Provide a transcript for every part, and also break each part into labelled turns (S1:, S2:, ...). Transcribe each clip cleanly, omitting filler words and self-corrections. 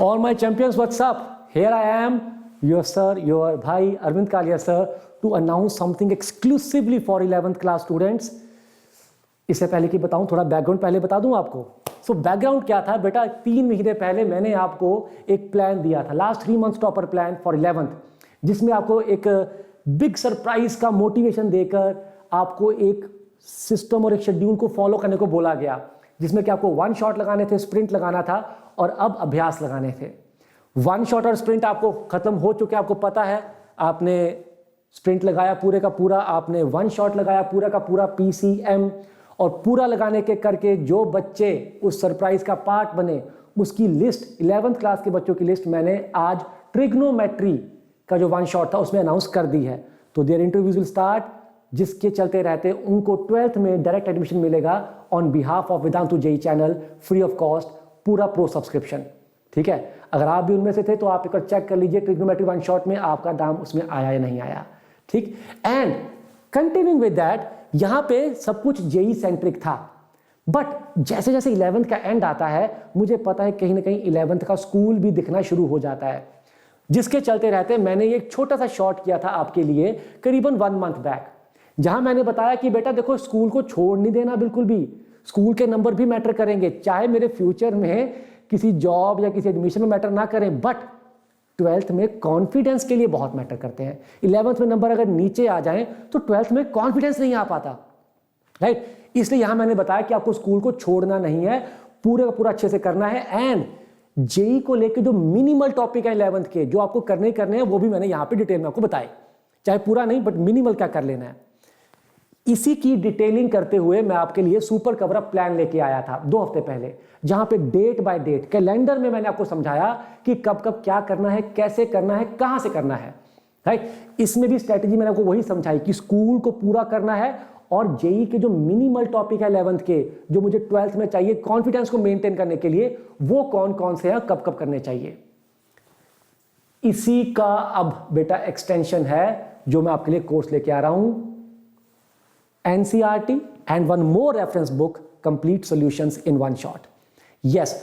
S1: All my champions, what's up? Here I am, your sir, your bhai Arvind Kalia Sir, to announce something exclusively for 11th class students. इससे पहले कि बताऊं, थोड़ा background पहले बता दूं आपको. सो बैकग्राउंड क्या था बेटा, 3 महीने पहले मैंने आपको एक प्लान दिया था, last 3 months topper plan for 11th, जिसमें आपको एक बिग सरप्राइज का मोटिवेशन देकर आपको एक सिस्टम और एक शेड्यूल को फॉलो करने को बोला गया, जिसमें कि आपको 1 शॉट लगाने थे, स्प्रिंट लगाना था और अब अभ्यास लगाने थे. 1 शॉट और स्प्रिंट आपको खत्म हो चुके, आपको पता है. आपने स्प्रिंट लगाया पूरे का पूरा, आपने 1 शॉट लगाया पूरा का पूरा PCM, और पूरा लगाने के करके जो बच्चे उस सरप्राइज का पार्ट बने उसकी लिस्ट 11th क्लास के बच्चों की लिस्ट मैंने आज ट्रिग्नोमेट्री का जो 1 शॉट था उसमें अनाउंस कर दी है. तो देयर इंटरव्यूज विल स्टार्ट, जिसके चलते रहते उनको 12th में डायरेक्ट एडमिशन मिलेगा on behalf of Vedantu JEE channel, free of cost, पूरा प्रो सब्सक्रिप्शन. ठीक है, अगर आप भी उनमें से थे तो आप एक बार चेक कर लीजिए ट्रिग्नोमेट्री 1 शॉट में आपका दाम उसमें आया या नहीं आया. ठीक, एंड कंटिन्यूइंग विद दैट, यहां पे सब कुछ JEE सेंट्रिक था, बट जैसे जैसे 11th का एंड आता है मुझे पता है कहीं ना कहीं 11th का स्कूल भी दिखना शुरू हो जाता है, जिसके चलते रहते मैंने ये एक छोटा सा शॉट किया था आपके लिए करीबन 1 मंथ बैक, जहां मैंने बताया कि बेटा देखो स्कूल को छोड़ नहीं देना बिल्कुल भी, स्कूल के नंबर भी मैटर करेंगे, चाहे मेरे फ्यूचर में किसी जॉब या किसी एडमिशन में मैटर ना करें, बट 12th में कॉन्फिडेंस के लिए बहुत मैटर करते हैं. 11th में नंबर अगर नीचे आ जाएं तो 12th में कॉन्फिडेंस नहीं आ पाता, राइट. इसलिए यहां मैंने बताया कि आपको स्कूल को छोड़ना नहीं है, पूरे का पूरा अच्छे से करना है. एंड JEE को लेकर जो मिनिमल टॉपिक है 11th के, जो आपको करने ही करने हैं, वो भी मैंने यहां पे डिटेल में आपको बताए, चाहे पूरा नहीं बट मिनिमल क्या कर लेना है. इसी की डिटेलिंग करते हुए मैं आपके लिए सुपर कवर अप प्लान लेके आया था 2 हफ्ते पहले, जहां पे डेट बाय डेट कैलेंडर में मैंने आपको समझाया कि कब कब क्या करना है, कैसे करना है, कहां से करना है, राइट. इसमें भी स्ट्रेटेजी मैंने आपको वही समझाई कि स्कूल को पूरा करना है और JEE के जो मिनिमल टॉपिक है 11th के, जो मुझे 12th में चाहिए कॉन्फिडेंस को मेंटेन करने के लिए, वो कौन कौन से हैं, कब कब करने चाहिए. इसी का अब बेटा एक्सटेंशन है जो मैं आपके लिए कोर्स लेके आ रहा हूं, NCERT and 1 more reference book, complete solutions in 1 shot. Yes,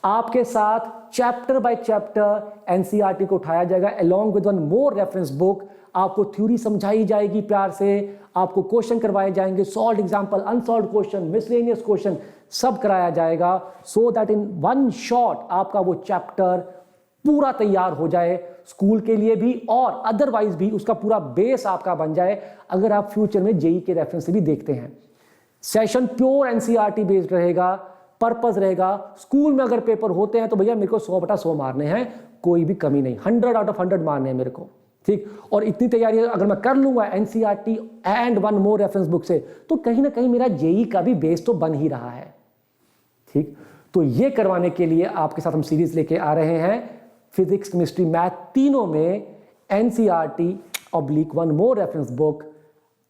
S1: आपके साथ चैप्टर बाय चैप्टर NCERT को उठाया जाएगा along with 1 more reference book. आपको थ्योरी समझाई जाएगी प्यार से, आपको क्वेश्चन करवाए जाएंगे, solved example, unsolved question, miscellaneous question, सब कराया जाएगा, सो दैट इन 1 शॉट आपका वो चैप्टर पूरा तैयार हो जाए स्कूल के लिए भी और अदरवाइज भी उसका पूरा बेस आपका बन जाए अगर आप फ्यूचर में JEE के रेफरेंस से भी देखते हैं. सेशन प्योर NCERT बेस्ड रहेगा, पर्पस रहेगा. स्कूल में अगर पेपर होते हैं तो भैया मेरे को 100/100 मारने हैं, कोई भी कमी नहीं, 100 आउट ऑफ 100 मारने हैं मेरे को. ठीक, और इतनी तैयारी अगर मैं कर लूंगा NCERT and 1 more reference book से, तो कहीं ना कहीं मेरा JEE का भी बेस तो बन ही रहा है. ठीक, तो ये करवाने के लिए आपके साथ हम सीरीज लेके आ रहे हैं, फिजिक्स, केमिस्ट्री, मैथ तीनों में NCERT/1 मोर रेफरेंस बुक.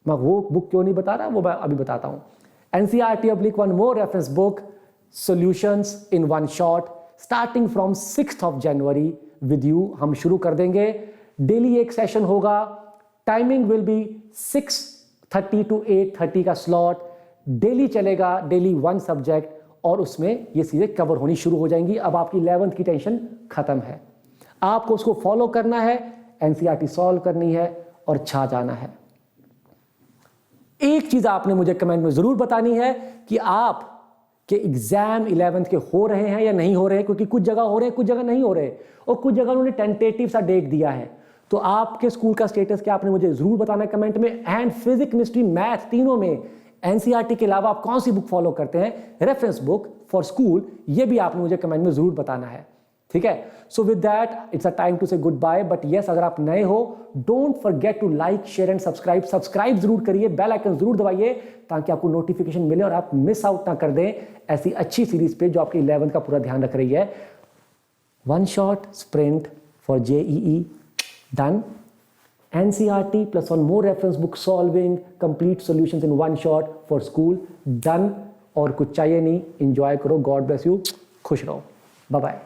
S1: मैं वो बुक क्यों नहीं बता रहा, वो मैं अभी बताता हूं. NCERT/1 more reference book, solutions in 1 shot, starting from 6th of January with you हम शुरू कर देंगे. डेली एक सेशन होगा, टाइमिंग विल बी 6:30 to 8:30 का स्लॉट, डेली चलेगा, डेली 1 सब्जेक्ट, और उसमें ये चीजें कवर होनी शुरू हो जाएंगी. अब आपकी 11th की टेंशन खत्म है, आपको उसको फॉलो करना है, NCERT सॉल्व करनी है और छा जाना है. एक चीज आपने मुझे कमेंट में जरूर बतानी है कि आप के एग्जाम 11th के हो रहे हैं या नहीं हो रहे हैं, क्योंकि कुछ जगह हो रहे हैं, कुछ जगह नहीं हो रहे, और कुछ जगह उन्होंने टेंटेटिव सा डेट दिया है. तो आपके स्कूल का स्टेटस क्या आपने मुझे जरूर बताना है कमेंट में. एंड फिजिक्स, केमिस्ट्री, मैथ तीनों में NCERT के अलावा आप कौन सी बुक फॉलो करते हैं, रेफरेंस बुक फॉर स्कूल, ये भी आपने मुझे कमेंट में जरूर बताना है. ठीक है, so with that it's a time to say goodbye. But yes, अगर आप नए हो, don't forget to like, share and subscribe. Subscribe जरूर करिए, बेल आइकन जरूर दबाइए ताकि आपको नोटिफिकेशन मिले और आप मिस आउट ना कर दें ऐसी अच्छी सीरीज पे जो आपकी 11th का पूरा ध्यान रख रही है. 1 shot sprint for JEE done, NCERT+1 more reference book solving complete solutions in 1 shot for school done. और कुछ चाहिए नहीं, एंजॉय करो, गॉड ब्लेस यू, खुश रहो, बाय बाय.